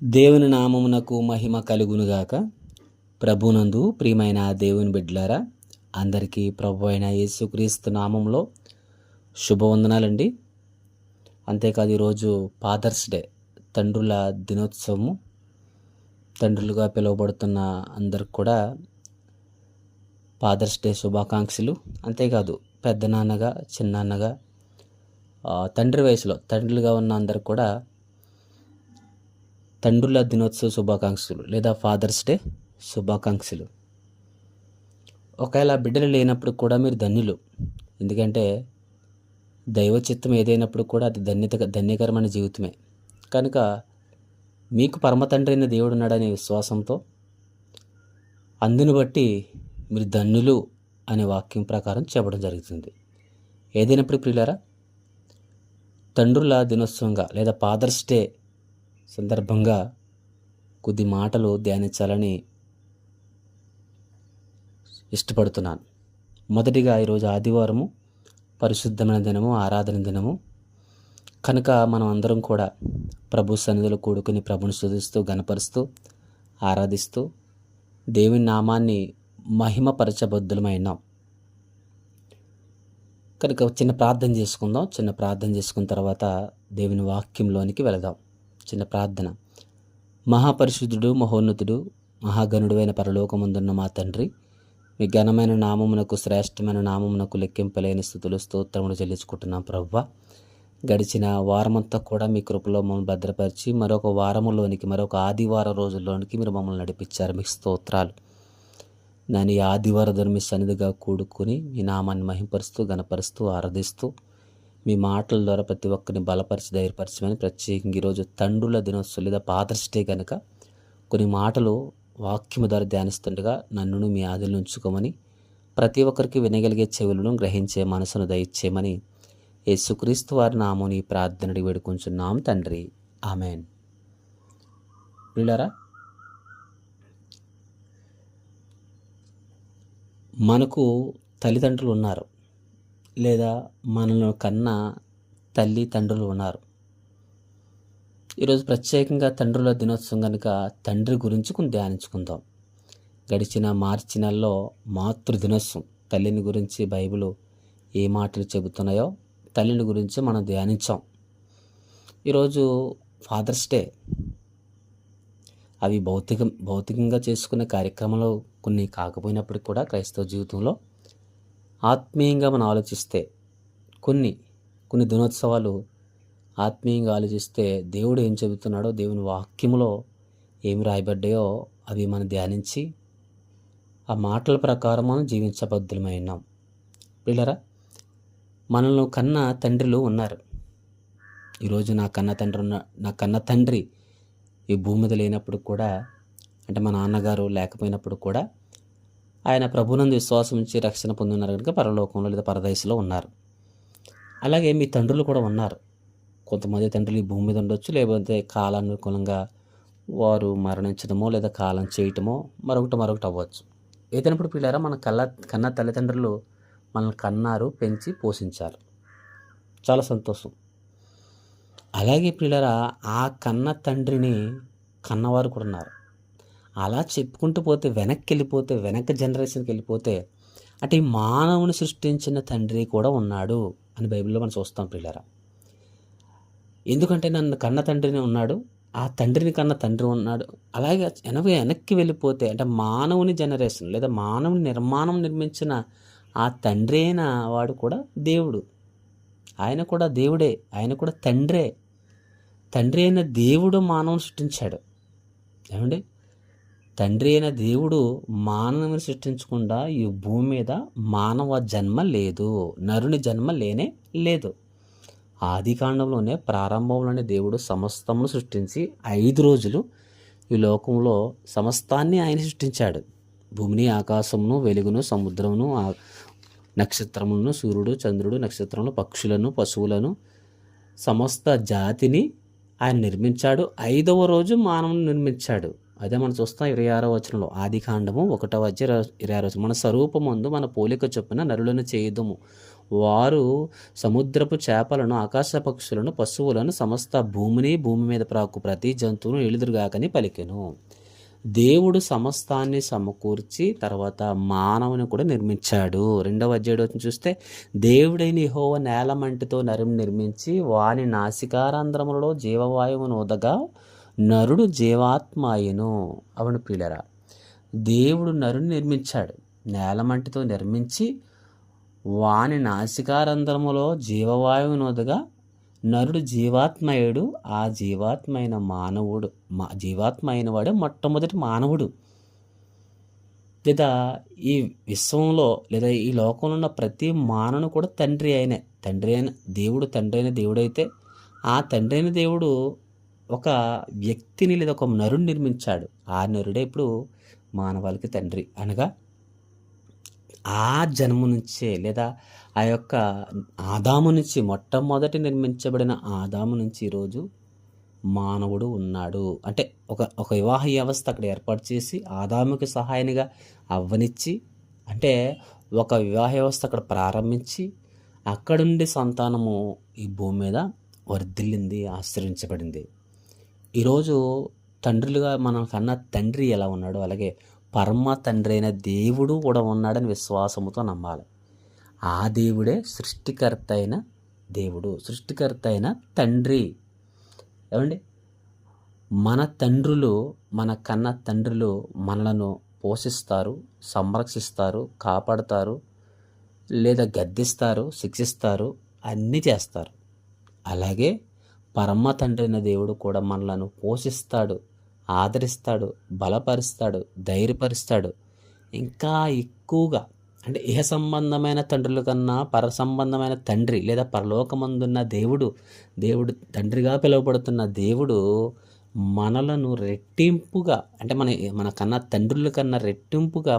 దేవుని నామమునకు మహిమ కలుగునుగాక. ప్రభునందు ప్రియమైన దేవుని బిడ్డలారా, అందరికీ ప్రభు అయిన యేసుక్రీస్తు నామంలో శుభవందనాలండి. అంతేకాదు ఈరోజు ఫాదర్స్ డే, తండ్రుల దినోత్సవము. తండ్రులుగా పిలువబడుతున్న అందరికి కూడా ఫాదర్స్ డే శుభాకాంక్షలు. అంతేకాదు పెద్దనాన్నగా, చిన్నాన్నగా, తండ్రి వయసులో తండ్రులుగా ఉన్న అందరికి కూడా తండ్రుల దినోత్సవ శుభాకాంక్షలు లేదా ఫాదర్స్ డే శుభాకాంక్షలు. ఒకవేళ బిడ్డలు లేనప్పుడు కూడా మీరు ధన్యులు. ఎందుకంటే దైవ చిత్తం ఏదైనప్పుడు కూడా అది ధన్యకరమైన జీవితమే. కనుక మీకు పరమ తండ్రి అయిన దేవుడు ఉన్నాడనే విశ్వాసంతో అందుని బట్టి మీరు ధన్యులు అనే వాక్యం ప్రకారం చెప్పడం జరుగుతుంది. ఏదైనప్పుడు ప్రియులారా, తండ్రుల దినోత్సవంగా లేదా ఫాదర్స్ డే సందర్భంగా కొద్ది మాటలు ధ్యానించాలని ఇష్టపడుతున్నాను. మొదటిగా ఈరోజు ఆదివారము, పరిశుద్ధమైన దినము, ఆరాధన దినము. కనుక మనం అందరం కూడా ప్రభు సన్నిధిలో కూడుకుని ప్రభుని స్తుతిస్తూ, గణపరుస్తూ, ఆరాధిస్తూ దేవుని నామాన్ని మహిమపరచబద్దులమైనాం. కనుక చిన్న ప్రార్థన చేసుకుందాం. చిన్న ప్రార్థన చేసుకున్న తర్వాత దేవుని వాక్యంలోనికి వెళదాం. చిన్న ప్రార్థన. మహాపరిశుద్ధుడు, మహోన్నతుడు, మహాగణుడు అయిన పరలోకమందున్న మా తండ్రి, మీ ఘనమైన నామమునకు, శ్రేష్టమైన నామమునకు లెక్కింపలేని స్తుతులు, స్తోత్రములు చెల్లించుకుంటున్నాం ప్రభువా. గడిచిన వారమంతా కూడా మీ కృపలో మమ్మల్ని భద్రపరిచి మరొక వారములోనికి, మరొక ఆదివారం రోజుల్లోనికి మీరు మమ్మల్ని నడిపించారు. మీకు స్తోత్రాలు. నేను ఈ ఆదివారం మీ సన్నిధిగా కూడుకుని మీ నామాన్ని మహింపరుస్తూ, గణపరుస్తూ, ఆరాధిస్తూ మీ మాటల ద్వారా ప్రతి ఒక్కరిని బలపరిచి, ధైర్యపరచమని, ప్రత్యేకంగా ఈరోజు తండ్రుల దినోత్సవం లేదా ఫాదర్స్ డే కనుక కొన్ని మాటలు వాక్యము ద్వారా ధ్యానిస్తుండగా నన్ను మీ ఆదిలో ఉంచుకోమని, ప్రతి ఒక్కరికి వినగలిగే చెవులను, గ్రహించే మనసును దయచేయమని యేసుక్రీస్తు వారి నామమున ఈ ప్రార్థనని వేడుకొంచున్నాం తండ్రి. ఆమెన్. ప్రియులారా, మనకు తల్లిదండ్రులు ఉన్నారు, లేదా మనల్ని కన్నా తల్లి తండ్రులు ఉన్నారు. ఈరోజు ప్రత్యేకంగా తండ్రుల దినోత్సవం కనుక తండ్రి గురించి కొన్ని ధ్యానించుకుందాం. గడిచిన మార్చి నెలలో మాతృ దినోత్సవం, తల్లిని గురించి బైబిల్ ఏ మాటలు చెబుతున్నాయో తల్లిని గురించి మనం ధ్యానించాం. ఈరోజు ఫాదర్స్ డే. అవి భౌతికంగా చేసుకునే కార్యక్రమాలు కొన్ని కాకపోయినప్పటికీ కూడా క్రైస్తవ జీవితంలో ఆత్మీయంగా మనం ఆలోచిస్తే కొన్ని దినోత్సవాలు ఆత్మీయంగా ఆలోచిస్తే దేవుడు ఏం చెబుతున్నాడో, దేవుని వాక్యములో ఏమి రాయబడ్డాయో అవి మనం ధ్యానించి ఆ మాటల ప్రకారం మనం జీవించబద్దులమైనాం. పిల్లరా, మనల్ని కన్న తండ్రులు ఉన్నారు. ఈరోజు నా కన్న తండ్రి ఈ భూమి మీద లేనప్పుడు కూడా, అంటే మా నాన్నగారు లేకపోయినప్పుడు కూడా ఆయన ప్రభునందు విశ్వాసం ఉంచి రక్షణ పొందున్నారు కనుక పరలోకంలో లేదా పరదేశంలో ఉన్నారు. అలాగే మీ తండ్రులు కూడా ఉన్నారు. కొంతమంది తండ్రులు ఈ భూమి మీద ఉండొచ్చు, లేకపోతే కాలానుకూలంగా వారు మరణించడమో లేదా కాలం చేయటమో మరొకటి అవ్వచ్చు. ఏదైనప్పుడు పిల్లారా, మన కన్న తల్లిదండ్రులు మనల్ని కన్నారు, పెంచి పోషించారు. చాలా సంతోషం. అలాగే పిల్లారా, ఆ కన్న తండ్రిని కన్నవారు కూడా ఉన్నారు. అలా చెప్పుకుంటూ పోతే వెనక్కి జనరేషన్కి వెళ్ళిపోతే అంటే ఈ మానవుని సృష్టించిన తండ్రి కూడా ఉన్నాడు అని బైబిల్లో మనం చూస్తాం పిల్లరా. ఎందుకంటే నన్ను కన్న తండ్రిని ఉన్నాడు, ఆ తండ్రిని కన్న తండ్రి ఉన్నాడు. అలాగే వెనక్కి వెళ్ళిపోతే అంటే మానవుని జనరేషన్ లేదా మానవుని నిర్మించిన ఆ తండ్రి అయిన వాడు కూడా దేవుడు. ఆయన కూడా దేవుడే, ఆయన కూడా తండ్రి అయిన దేవుడు మానవుని సృష్టించాడు. ఏమండి, తండ్రి అయిన దేవుడు మానవుని సృష్టించకుండా ఈ భూమి మీద మానవ జన్మ లేదు, నరుని జన్మ లేనే లేదు. ఆది కాండంలోనే, ప్రారంభంలోనే దేవుడు సమస్తమును సృష్టించి 5 రోజులు ఈ లోకంలో సమస్తాన్ని ఆయన సృష్టించాడు. భూమిని, ఆకాశమును, వెలుగును, సముద్రమును, నక్షత్రములను, సూర్యుడు, చంద్రుడు, నక్షత్రములు, పక్షులను, పశువులను, సమస్త జాతిని ఆయన నిర్మించాడు. 5వ రోజు మానవుని నిర్మించాడు. అదే మనం చూస్తాం 26వ వచనంలో, ఆది కాండము 1వ అధ్యాయం 26వ వచనం. మన స్వరూపమందు మన పోలిక చొప్పున నరులను చేయుదుము, వారు సముద్రపు చేపలను, ఆకాశ పక్షులను, పశువులను, సమస్త భూమిని, భూమి మీద ప్రాకు ప్రతి జంతువును ఎలుదురుగాకని పలికెను. దేవుడు సమస్తాన్ని సమకూర్చి తర్వాత మానవుని కూడా నిర్మించాడు. 2వ అధ్యాయం చూస్తే, దేవుడైన యెహోవా నేల మంటితో నరుని నిర్మించి వాని నాసికారంధ్రములలో జీవవాయువును ఊదగా నరుడు జీవాత్మ అయ్యెను. అవును ప్రియులారా, దేవుడు నరుని నిర్మించాడు. నేల మంటితో నిర్మించి వాని నాసికారంధ్రములో జీవవాయువును ఊదగా నరుడు జీవాత్మయుడు. ఆ జీవాత్మ అయిన మానవుడు, జీవాత్మ అయిన వాడే మొట్టమొదటి మానవుడు. లేదా ఈ విశ్వంలో లేదా ఈ లోకంలో ఉన్న ప్రతి మానవుని కూడా తండ్రి అయిన దేవుడు, తండ్రి అయిన దేవుడైతే ఆ తండ్రి అయిన దేవుడు ఒక వ్యక్తిని లేదా ఒక నరుని నిర్మించాడు. ఆ నరుడే ఇప్పుడు మానవాళికి తండ్రి. అనగా ఆ జన్మ నుంచే లేదా ఆ యొక్క ఆదాము నుంచి, మొట్టమొదటి నిర్మించబడిన ఆదాము నుంచి ఈరోజు మానవుడు ఉన్నాడు. అంటే ఒక వివాహ వ్యవస్థ అక్కడ ఏర్పాటు చేసి ఆదాముకి సహాయనిగా అవ్వనిచ్చి, అంటే ఒక వివాహ వ్యవస్థ అక్కడ ప్రారంభించి అక్కడుండి సంతానము ఈ భూమి మీద వర్ధిల్లింది, ఆశ్రయించబడింది. ఈరోజు తండ్రులుగా మనం కన్నా తండ్రి ఎలా ఉన్నాడో అలాగే పరమ తండ్రి అయిన దేవుడు కూడా ఉన్నాడని విశ్వాసముతో నమ్మాలి. ఆ దేవుడే సృష్టికర్త అయిన దేవుడు, సృష్టికర్త అయిన తండ్రి. ఏమండి, మన తండ్రులు, మన కన్న తండ్రులు మనలను పోషిస్తారు, సంరక్షిస్తారు, కాపాడుతారు, లేదా గద్దిస్తారు, శిక్షిస్తారు, అన్నీ చేస్తారు. అలాగే పరమ తండ్రి అయిన దేవుడు కూడా మనలను పోషిస్తాడు, ఆదరిస్తాడు, బలపరుస్తాడు, ధైర్యపరుస్తాడు. ఇంకా ఎక్కువగా అంటే ఇహ సంబంధమైన తండ్రుల కన్నా పర సంబంధమైన తండ్రి లేదా పరలోకమందున్న దేవుడు తండ్రిగా పిలువబడుతున్న దేవుడు మనలను రెట్టింపుగా, అంటే మన కన్నా తండ్రుల కన్నా రెట్టింపుగా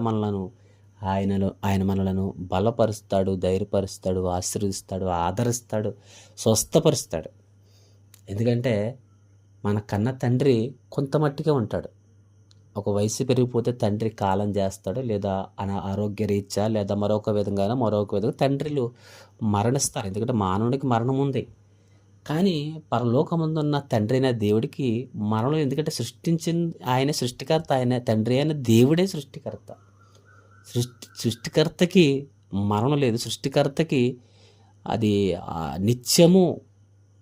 ఆయన మనలను బలపరుస్తాడు, ధైర్యపరుస్తాడు, ఆశీర్వదిస్తాడు, ఆదరిస్తాడు, స్వస్థపరుస్తాడు. ఎందుకంటే మన కన్న తండ్రి కొంత మట్టిగా ఉంటాడు. ఒక వయసు పెరిగిపోతే తండ్రి కాలం చేస్తాడు, లేదా ఆరోగ్యరీత్యా లేదా మరొక విధంగా తండ్రులు మరణిస్తారు. ఎందుకంటే మానవుడికి మరణం ఉంది. కానీ పరలోకమందున్న తండ్రి అయిన దేవుడికి మరణం, ఎందుకంటే ఆయన సృష్టికర్త, ఆయన తండ్రి అయిన దేవుడే సృష్టికర్త. సృష్టికర్తకి మరణం లేదు. సృష్టికర్తకి అది నిత్యము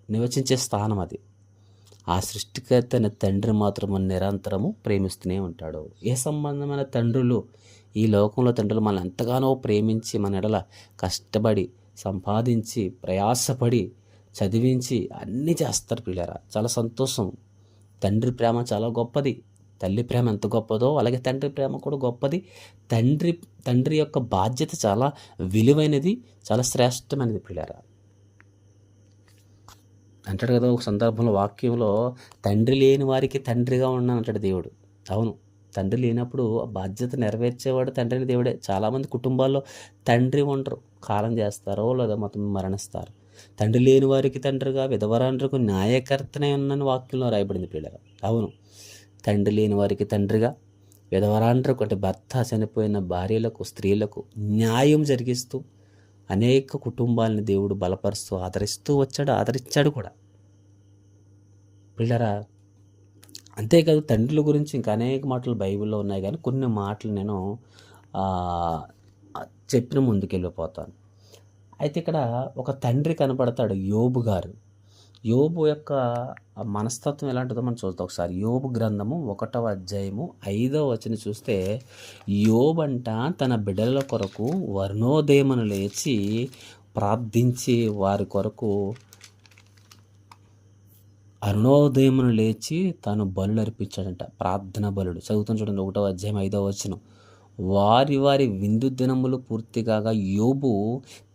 నివసించే స్థానం. అది ఆ సృష్టికర్త అయిన తండ్రి మాత్రం నిరంతరము ప్రేమిస్తూనే ఉంటాడు. ఏ సంబంధమైన తండ్రులు ఈ లోకంలో తండ్రులు మనల్ని ఎంతగానో ప్రేమించి మన ఎడల కష్టపడి సంపాదించి ప్రయాసపడి చదివించి అన్నీ చేస్తారు పిల్లరా. చాలా సంతోషం. తండ్రి ప్రేమ చాలా గొప్పది. తల్లి ప్రేమ ఎంత గొప్పదో అలాగే తండ్రి ప్రేమ కూడా గొప్పది. తండ్రి యొక్క బాధ్యత చాలా విలువైనది, చాలా శ్రేష్టమైనది పిల్లరా. అంటాడు కదా ఒక సందర్భంలో వాక్యంలో, తండ్రి లేని వారికి తండ్రిగా ఉన్నాను అంటాడు దేవుడు. అవును, తండ్రి లేనప్పుడు ఆ బాధ్యత నెరవేర్చేవాడు తండ్రిని దేవుడే. చాలామంది కుటుంబాల్లో తండ్రి ఉండరు, కాలం చేస్తారో లేదా మొత్తం మరణిస్తారు. తండ్రి లేని వారికి తండ్రిగా, విధవరాండ్రకు న్యాయకర్తనే ఉన్నాను వాక్యంలో రాయబడింది పిల్లలు. అవును, తండ్రి లేని వారికి తండ్రిగా, విధవరాండ్రకు అంటే భర్త చనిపోయిన భార్యలకు, స్త్రీలకు న్యాయం జరిగిస్తూ అనేక కుటుంబాలని దేవుడు బలపరుస్తూ ఆదరించాడు కూడా పిల్లరా. అంతేకాదు, తండ్రుల గురించి ఇంకా అనేక మాటలు బైబిల్లో ఉన్నాయి, కానీ కొన్ని మాటలు నేను చెప్పిన ముందుకెళ్ళిపోతాను. అయితే ఇక్కడ ఒక తండ్రి కనపడతాడు, యోబు గారు. యోబు యొక్క మనస్తత్వం ఎలాంటిదో మనం చూద్దాం ఒకసారి. యోబు గ్రంథము 1వ అధ్యాయము 5వ వచనం చూస్తే, యోబంట తన బిడ్డల కొరకు వర్ణోదయమును లేచి ప్రార్థించి వారి కొరకు అరుణోదయమును లేచి తాను బలులు అర్పించాడంట, ప్రార్థన బలుడు. చదువుతాను చూడండి, 1వ అధ్యాయం 5వ వచనం. వారి విందు దినములు పూర్తిగా యోబు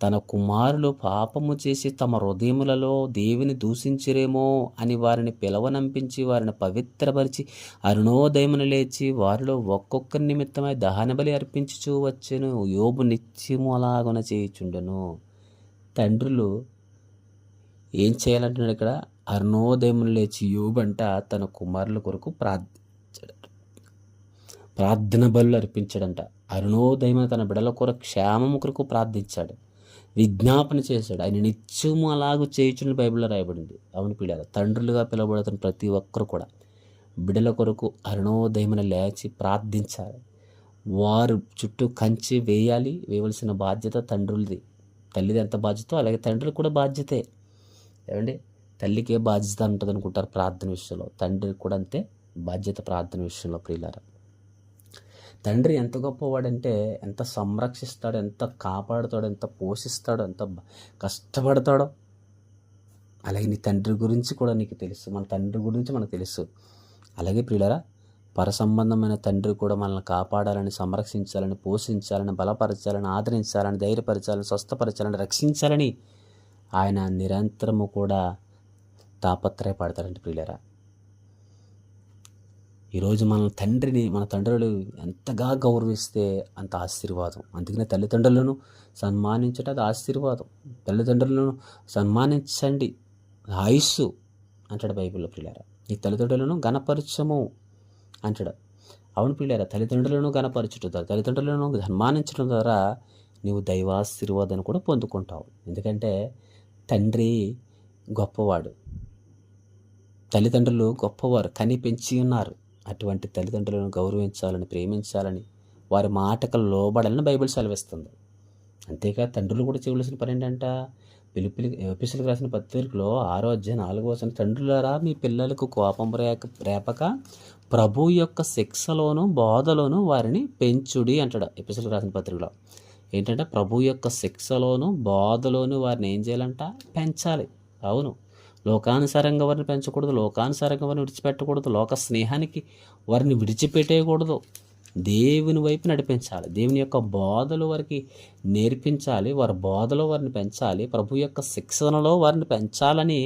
తన కుమారులు పాపము చేసి తమ హృదయములలో దేవుని దూషించిరేమో అని వారిని పిలవనంపించి వారిని పవిత్రపరిచి అరుణోదయమును లేచి వారిలో ఒక్కొక్కరి నిమిత్తమై దహన బలి అర్పించుచూ వచ్చెను. యోబు నిత్యము అలాగున చేయుచుండెను. తండ్రులు ఏం చేయాలంటున్నాడు ఇక్కడ? అరుణోదయమును లేచి యోబంట తన కుమారుల కొరకు ప్రార్థన బలులు అర్పించాడంట. అరుణోదయమైన తన బిడల కొరకు క్షేమము కొరకు ప్రార్థించాడు. విజ్ఞాపన చేశాడు. ఆయన నిత్యము అలాగూ చేయుచున్న బైబిల్లో రాయబడింది. అవును ప్రియులారా, తండ్రులుగా పిలువబడుతున్న ప్రతి ఒక్కరు కూడా బిడ్డల కొరకు అరుణోదయమున లేచి ప్రార్థించాలి. వారు చుట్టూ కంచె వేయవలసిన బాధ్యత తండ్రులది. తల్లిది ఎంత బాధ్యతో అలాగే తండ్రులు కూడా బాధ్యతే. ఏమండి, తల్లికి ఏ బాధ్యత ఉంటుంది అనుకుంటారు ప్రార్థన విషయంలో, తండ్రికి కూడా అంతే బాధ్యత ప్రార్థన విషయంలో. ప్రియులారా, తండ్రి ఎంత గొప్పవాడంటే ఎంత సంరక్షిస్తాడో, ఎంత కాపాడుతాడో, ఎంత పోషిస్తాడో, ఎంత కష్టపడతాడో. అలాగే నీ తండ్రి గురించి కూడా నీకు తెలుసు, మన తండ్రి గురించి మనకు తెలుసు. అలాగే ప్రియులారా, పరసంబంధమైన తండ్రి కూడా మనల్ని కాపాడాలని, సంరక్షించాలని, పోషించాలని, బలపరచాలని, ఆదరించాలని, ధైర్యపరచాలని, స్వస్థపరచాలని, రక్షించాలని ఆయన నిరంతరము కూడా తాపత్రయపడతాడండి. ప్రియులారా, ఈరోజు మన తండ్రులు ఎంతగా గౌరవిస్తే అంత ఆశీర్వాదం. అందుకనే తల్లిదండ్రులను సన్మానించట అది ఆశీర్వాదం. తల్లిదండ్రులను సన్మానించండి, ఆయుస్సు అంటాడు బైబిల్లో. ప్రియులారా, ఈ తల్లిదండ్రులను ఘనపరచము అంటాడు. అవును ప్రియులారా, తల్లిదండ్రులను ఘనపరచడం ద్వారా, తల్లిదండ్రులను సన్మానించడం ద్వారా నీవు దైవాశీర్వాదాన్ని కూడా పొందుకుంటావు. ఎందుకంటే తండ్రి గొప్పవాడు, తల్లిదండ్రులు గొప్పవారు, కని పెంచి ఉన్నారు. అటువంటి తల్లిదండ్రులను గౌరవించాలని, ప్రేమించాలని, వారి మాటకు లోబడాలని బైబిల్ సెలవిస్తుంది. అంతేకాదు తండ్రులు కూడా చేయవలసిన పని ఏంటంట, ఎఫెసీయులకు రాసిన పత్రికలో 6వ అధ్యాయం 4వ వచనం, తండ్రులారా మీ పిల్లలకు కోపం రేపక ప్రభు యొక్క శిక్షలోను బోధలోను వారిని పెంచుడి అంటాడు ఎఫెసీయులకు రాసిన పత్రికలో. ఏంటంటే ప్రభు యొక్క శిక్షలోను బోధలోను వారిని ఏం చేయాలంట, పెంచాలి. అవును, లోకానుసారంగా వారిని పెంచకూడదు, లోకానుసారంగా వారిని విడిచిపెట్టకూడదు, లోక స్నేహానికి వారిని విడిచిపెట్టేయకూడదు. దేవుని వైపు నడిపించాలి, దేవుని యొక్క బోధలు వారికి నేర్పించాలి, వారి బోధలో వారిని పెంచాలి, ప్రభు యొక్క శిక్షణలో వారిని పెంచాలని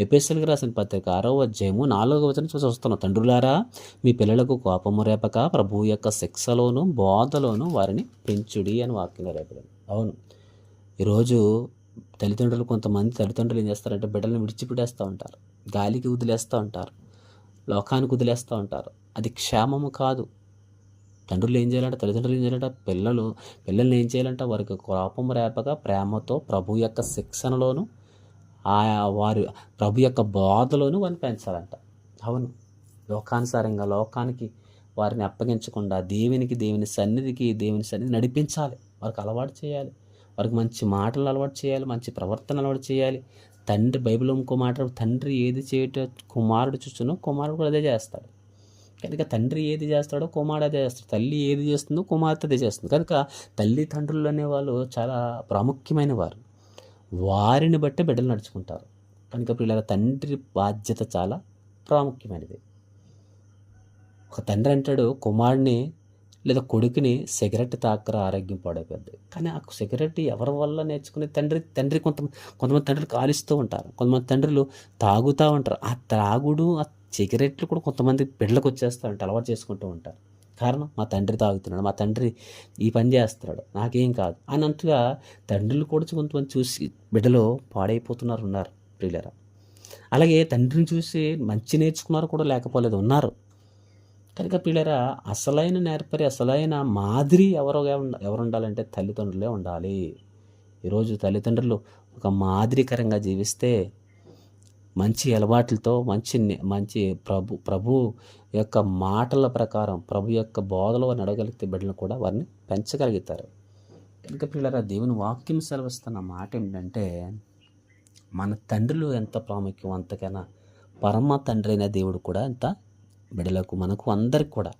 ఎఫెసీయులకు రాసిన పత్రిక 6వ అధ్యాయము 4వ వచనం చూస్తున్నాం. తండ్రులారా మీ పిల్లలకు కోపము రేపక ప్రభు యొక్క శిక్షలోను బోధలోను వారిని పెంచుడి అని వాక్యంలో రేపడింది. అవును, ఈరోజు కొంతమంది తల్లిదండ్రులు ఏం చేస్తారంటే బిడ్డలను విడిచిపెట్టేస్తూ ఉంటారు, గాలికి వదిలేస్తూ ఉంటారు, లోకానికి వదిలేస్తూ ఉంటారు. అది క్షేమము కాదు. తల్లిదండ్రులు ఏం చేయాలంటే పిల్లల్ని ఏం చేయాలంటే వారికి కోపం రేపగా ప్రేమతో ప్రభు యొక్క శిక్షణలోను వారి ప్రభు యొక్క బోధలోను వారిని పెంచాలంట. అవును, లోకానుసారంగా లోకానికి వారిని అప్పగించకుండా దేవుని సన్నిధికి నడిపించాలి, వారికి అలవాటు చేయాలి, వారికి మంచి మాటలు అలవాటు చేయాలి, మంచి ప్రవర్తన అలవాటు చేయాలి. బైబిల్లో ఇంకో మాట, తండ్రి ఏది చేయట కుమారుడు చూచునో కుమారుడు కూడా అదే చేస్తాడు. కనుక తండ్రి ఏది చేస్తాడో కుమారుడు అదే చేస్తాడు, తల్లి ఏది చేస్తుందో కుమార్తె అదే చేస్తుంది. కనుక తల్లిదండ్రులు అనేవాళ్ళు చాలా ప్రాముఖ్యమైన వారు, వారిని బట్టి బిడ్డలు నడుచుకుంటారు. కనుక పిల్లల తండ్రి బాధ్యత చాలా ప్రాముఖ్యమైనది. ఒక తండ్రి అంటాడు కుమారుడిని లేదా కొడుకుని, సిగరెట్ తాకరా ఆరోగ్యం పాడైపోద్ది. కానీ ఆ సిగరెట్ ఎవరి వల్ల నేర్చుకునే తండ్రి కొంతమంది తండ్రులు కాలుస్తూ ఉంటారు, కొంతమంది తండ్రులు తాగుతూ ఉంటారు. ఆ తాగుడు, ఆ సిగరెట్లు కూడా కొంతమంది బిడ్డలకు వచ్చేస్తూ ఉంటారు, అలవాటు చేసుకుంటూ ఉంటారు. కారణం, మా తండ్రి తాగుతున్నాడు, మా తండ్రి ఈ పని చేస్తున్నాడు, నాకేం కాదు అన్నట్టుగా తండ్రులు కూడా కొంతమంది చూసి బిడ్డలు ఉన్నారు ప్రియులారా. అలాగే తండ్రిని చూసి మంచి నేర్చుకున్నారు కూడా లేకపోలేదు, ఉన్నారు. కనుక పిల్లరా, అసలైన నేర్పరి, అసలైన మాదిరి ఎవరు ఉండాలంటే తల్లిదండ్రులే ఉండాలి. ఈరోజు తల్లిదండ్రులు ఒక మాదిరికరంగా జీవిస్తే మంచి అలవాట్లతో మంచి ప్రభు యొక్క మాటల ప్రకారం, ప్రభు యొక్క బోధలో నడగలిగితే బిడ్డలు కూడా వారిని పెంచగలుగుతారు. కనుక పిల్లరా, దేవుని వాక్యం సెలవిస్తున్న మాట ఏంటంటే మన తండ్రులు ఎంత ప్రాముఖ్యం, అంతకైనా పరమ తండ్రి అయిన దేవుడు కూడా ఎంత బిడ్డలకు, మనకు, అందరికి కూడా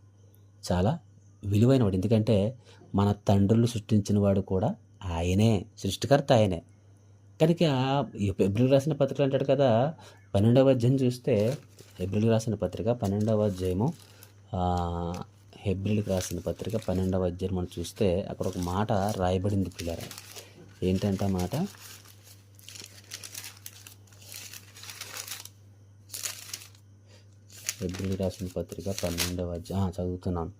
చాలా విలువైనవాడు. ఎందుకంటే మన తండ్రులు సృష్టించిన వాడు కూడా ఆయనే, సృష్టికర్త ఆయనే. కనుక హెబ్రీయులకు రాసిన పత్రిక అంటాడు కదా, 12వ అధ్యాయం చూస్తే, హెబ్రీయులకు రాసిన పత్రిక 12వ అధ్యాయము, హెబ్రీయులకు రాసిన పత్రిక 12వ అధ్యాయం మనం చూస్తే అక్కడ ఒక మాట రాయబడింది పిల్లరా. ఏంటంటే మాట, హెబ్రీయులకు రాసిన పత్రిక 12వ అధ్యాయం చదువుతున్నాను.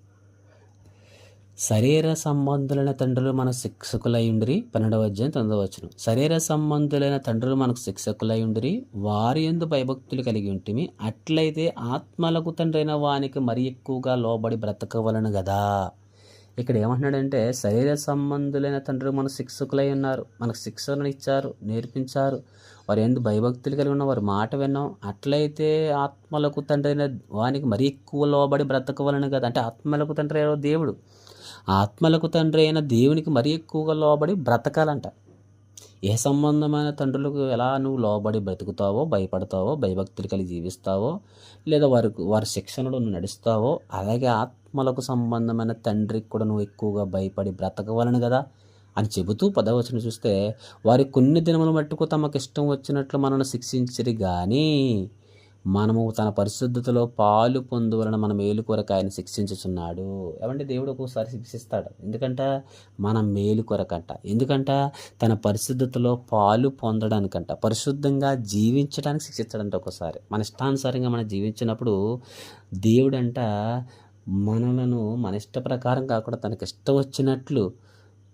శరీర సంబంధులైన తండ్రులు మనకు శిక్షకులై ఉండిరి. 12వ అధ్యాయం 9వ వచనం. శరీర సంబంధులైన తండ్రులు మనకు శిక్షకులై ఉండిరి, వారి యందు భయభక్తులు కలిగి ఉంటిమి. అట్లయితే ఆత్మలకు తండ్రి అయిన వానికి మరి ఎక్కువగా లోబడి బ్రతకవలను కదా. ఇక్కడ ఏమంటున్నాడంటే శరీర సంబంధులైన తండ్రి మన శిక్షకులై ఉన్నారు, మనకు శిక్షణ ఇచ్చారు, నేర్పించారు, వారు ఎందు భయభక్తులు కలిగి ఉన్న వారి మాట విన్నాం. అట్లయితే ఆత్మలకు తండ్రి అయిన వానికి మరీ ఎక్కువ లోబడి బ్రతకవలను కదా. అంటే ఆత్మలకు తండ్రి అయిన దేవుడు, ఆత్మలకు తండ్రి అయిన దేవునికి మరీ ఎక్కువగా లోబడి బ్రతకాలంట. ఏ సంబంధమైన తండ్రులకు ఎలా నువ్వు లోబడి బ్రతుకుతావో, భయపడతావో, భయభక్తులు కలిగి జీవిస్తావో, లేదా వారి శిక్షణలో నువ్వు నడుస్తావో, అలాగే ఆత్మలకు సంబంధమైన తండ్రికి కూడా నువ్వు ఎక్కువగా భయపడి బ్రతకవలను కదా అని చెబుతూ 10వ వచనం చూస్తే, వారి కొన్ని దినములు మట్టుకు తమకు ఇష్టం వచ్చినట్లు మనల్ని శిక్షించిరి కానీ మనము తన పరిశుద్ధతలో పాలు పొందువలన మన మేలు కొరకు ఆయన శిక్షించుచున్నాడు. ఏమంటే దేవుడు ఒక్కోసారి శిక్షిస్తాడు, ఎందుకంట మన మేలు కొరకంట, ఎందుకంట తన పరిశుద్ధతలో పాలు పొందడానికంట, పరిశుద్ధంగా జీవించడానికి శిక్షిస్తాడంట. ఒక్కోసారి మన ఇష్టానుసారంగా మనం జీవించినప్పుడు దేవుడంట మనలను మన ఇష్ట ప్రకారం కాకుండా తనకి ఇష్టం వచ్చినట్లు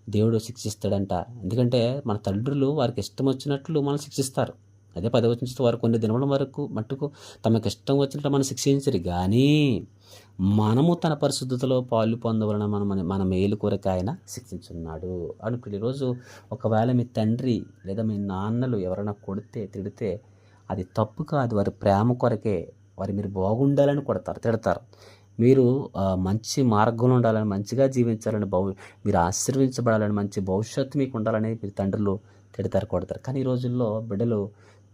దేవుడు శిక్షిస్తాడంట. ఎందుకంటే మన తండ్రులు వారికి ఇష్టం వచ్చినట్లు మనం శిక్షిస్తారు. అదే 10వ వచనం వారు కొన్ని దినముల వరకు మట్టుకు తమకు ఇష్టం వచ్చినట్టు మనం శిక్షించరు కానీ మనము తన పరిశుద్ధతలో పాలు పొందవలన మన మేలు కొరకు ఆయన శిక్షించున్నాడు అని. ఈరోజు ఒకవేళ మీ తండ్రి లేదా మీ నాన్నలు ఎవరైనా కొడితే, తిడితే అది తప్పు కాదు, వారి ప్రేమ కొరకే, మీరు బాగుండాలని కొడతారు, తిడతారు. మీరు మంచి మార్గంలో ఉండాలని, మంచిగా జీవించాలని, మీరు ఆశీర్వించబడాలని, మంచి భవిష్యత్తు మీకు ఉండాలని మీరు తండ్రులు తిడతారు, కొడతారు. కానీ ఈ రోజుల్లో బిడ్డలు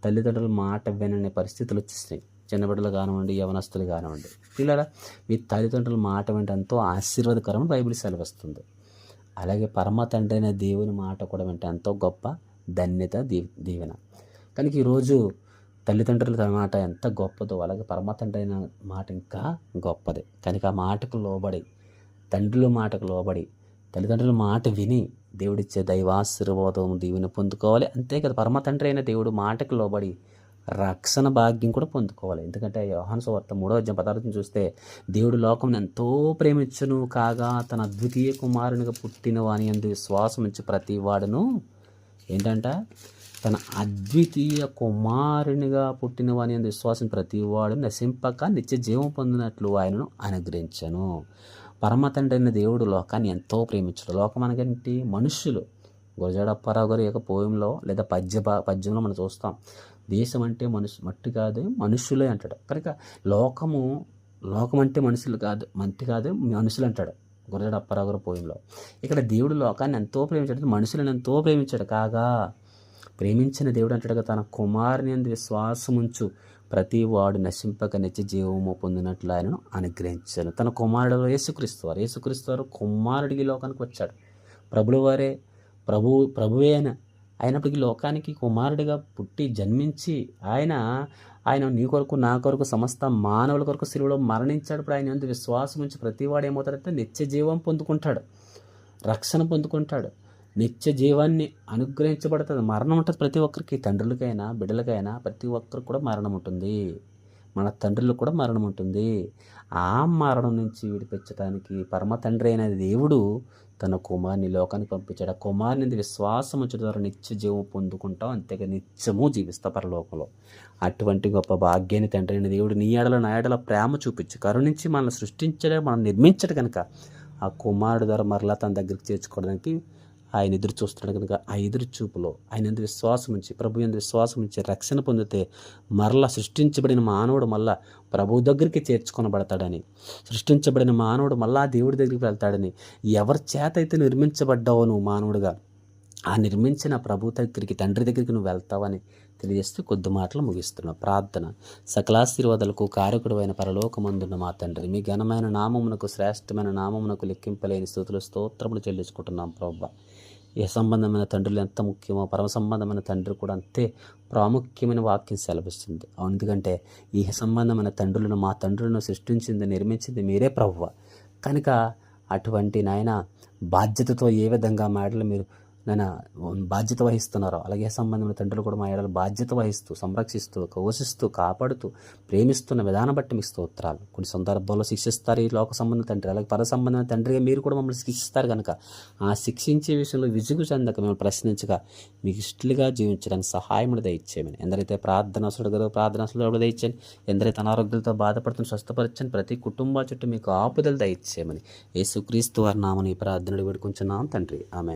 తల్లిదండ్రుల మాట విననే పరిస్థితులు వచ్చేసినాయి. చిన్న బిడ్డలు కానివ్వండి, యవనస్తులు కానివ్వండి. పిల్లల మీ తల్లిదండ్రుల మాట వింటే ఎంతో ఆశీర్వాదకరం బైబిల్ సెలవిస్తుంది. అలాగే పరమ తండ్రి అయిన దేవుని మాట కూడా వింటే ఎంతో గొప్ప ధన్యత, దీవెన. కనుక ఈరోజు తల్లిదండ్రుల మాట ఎంత గొప్పదో అలాగే పరమ తండ్రి అయిన మాట ఇంకా గొప్పదే. కనుక ఆ మాటకు లోబడి, తండ్రుల మాటకు లోబడి, తల్లిదండ్రుల మాట విని దేవుడిచ్చే దైవాశీర్వాదం, దీవెన పొందుకోవాలి. అంతే కదా, పరమ తండ్రి అయిన దేవుడు మాటకు లోబడి రక్షణ భాగ్యం కూడా పొందుకోవాలి. ఎందుకంటే యోహాను సువార్త 3వ అధ్యాయం 16 చూస్తే, దేవుడు లోకం ఎంతో ప్రేమించును కాగా తన అద్వితీయ కుమారునిగా పుట్టిన వాని యందు విశ్వాసం ఉంచి ప్రతి వాడును ఏంటంట, తన అద్వితీయ కుమారునిగా పుట్టిన వాని యందు విశ్వాసం ప్రతి వాడు నశింపక నిత్య జీవం పొందినట్లు ఆయనను అనుగ్రహించను. పరమ తండ్రి అయిన దేవుడు లోకాన్ని ఎంతో ప్రేమించాడు. లోకం అనగంటి మనుష్యులు. గురజాడ అప్పారావు గారి యొక్క పోయంలో లేదా పద్యంలో మనం చూస్తాం, దేశం అంటే మట్టి కాదు మనుష్యులే అంటాడు. కనుక లోకం అంటే మనుషులు కాదు, మట్టి కాదు మనుషులు అంటాడు గురజాడ అప్పారావు గారి పోయంలో. ఇక్కడ దేవుడు లోకాన్ని ఎంతో ప్రేమించాడు, మనుషులను ఎంతో ప్రేమించాడు. కాగా ప్రేమించిన దేవుడు అంటాడుగా, తన కుమారుని యందు విశ్వాసముంచు ప్రతి వాడు నశింపక నిత్య జీవము పొందినట్లు ఆయనను అనుగ్రహించాను. తన కుమారుడు యేసుక్రీస్తు వారు కుమారుడికి లోకానికి వచ్చాడు. ప్రభువే అయినప్పటికీ లోకానికి కుమారుడిగా పుట్టి జన్మించి ఆయన నీ కొరకు, నా కొరకు, సమస్త మానవుల కొరకు శిలువలో మరణించాడు. ఇప్పుడు ఆయన యందు విశ్వాసం ఉంచి ప్రతి వాడు ఏమవుతాడంటే నిత్య జీవం పొందుకుంటాడు, రక్షణ పొందుకుంటాడు, నిత్య జీవాన్ని అనుగ్రహించబడుతుంది. మరణం ఉంటుంది ప్రతి ఒక్కరికి, తండ్రులకైనా బిడ్డలకైనా ప్రతి ఒక్కరికి కూడా మరణం ఉంటుంది. మన తండ్రులకు కూడా మరణం ఉంటుంది. ఆ మరణం నుంచి విడిపించడానికి పరమ తండ్రి అయిన దేవుడు తన కుమారుని లోకానికి పంపించాడు. ఆ కుమారుని విశ్వాసం ఉంచడం ద్వారా నిత్య జీవం పొందుకుంటాం, అంతేగా నిత్యము జీవిస్తాం పరలోకంలో. అటువంటి గొప్ప భాగ్యాన్ని తండ్రి అయిన దేవుడు నీ ఎడల నా ఎడల ప్రేమ చూపించి కరుణించి మనల్ని సృష్టించడే, మనం నిర్మించడు కనుక ఆ కుమారుడు ద్వారా మరలా తన దగ్గరికి చేర్చుకోవడానికి ఆయన ఎదురు చూస్తున్నాడు. కనుక ఆ ఎదురు చూపులో ఆయన ఎందు విశ్వాసం ఉంచి, ప్రభు ఎందు విశ్వాసం ఉంచి రక్షణ పొందితే మరలా సృష్టించబడిన మానవుడు మళ్ళా ప్రభు దగ్గరికి చేర్చుకొనబడతాడని, సృష్టించబడిన మానవుడు మళ్ళా దేవుడి దగ్గరికి వెళ్తాడని, ఎవరి చేత అయితే నిర్మించబడ్డావో నువ్వు మానవుడిగా, ఆ నిర్మించిన ప్రభు దగ్గరికి, తండ్రి దగ్గరికి నువ్వు వెళ్తావని తెలియజేస్తూ కొద్ది మాటలు ముగిస్తున్నావు. ప్రార్థన. సకలాశీర్వాదాలకు కారకుడు అయిన పరలోకమందున్న మా తండ్రి, మీ ఘనమైన నామమునకు, శ్రేష్టమైన నామమునకు లెక్కింపలేని స్తుతులు స్తోత్రములు చెల్లించుకుంటున్నాం ప్రభా. ఏ సంబంధమైన తండ్రులు ఎంత ముఖ్యమో పరమ సంబంధమైన తండ్రి కూడా అంతే ప్రాముఖ్యమైన వాక్యం సెలవిస్తుంది. ఎందుకంటే ఈ సంబంధమైన తండ్రులను, మా తండ్రులను సృష్టించింది, నిర్మించింది మీరే ప్రభువా. కనుక అటువంటి నాయన బాధ్యతతో ఏ విధంగా మాటలు మీరు నాయన బాధ్యత వహిస్తున్నారో అలాగే సంబంధమైన తండ్రులు కూడా మా ఏడల బాధ్యత వహిస్తూ, సంరక్షిస్తూ, పోషిస్తూ, కాపాడుతూ, ప్రేమిస్తున్న విధానం బట్టి మీకు స్తోత్రాలు. కొన్ని సందర్భాల్లో శిక్షిస్తారు ఈ లోక సంబంధం తండ్రి, అలాగే పర సంబంధమైన తండ్రిగా మీరు కూడా మమ్మల్ని శిక్షిస్తారు కనుక ఆ శిక్షించే విషయంలో విసుగు చెందక మిమ్మల్ని ప్రశ్నించగా మీకు ఇష్టలుగా జీవించడానికి సహాయములు దయచేయమని. ఎందరైతే ప్రార్థనాసుడు దయచేయండి, ఎందరైతే అనారోగ్యాలతో బాధపడుతున్న స్వస్థపరచండి, ప్రతి కుటుంబ చుట్టూ మీకు ఆపుదలు దయచేయమని యేసుక్రీస్తు వారి నామమున ఈ ప్రార్థనలు వేడుకుంటున్నాం తండ్రి, ఆమేన్.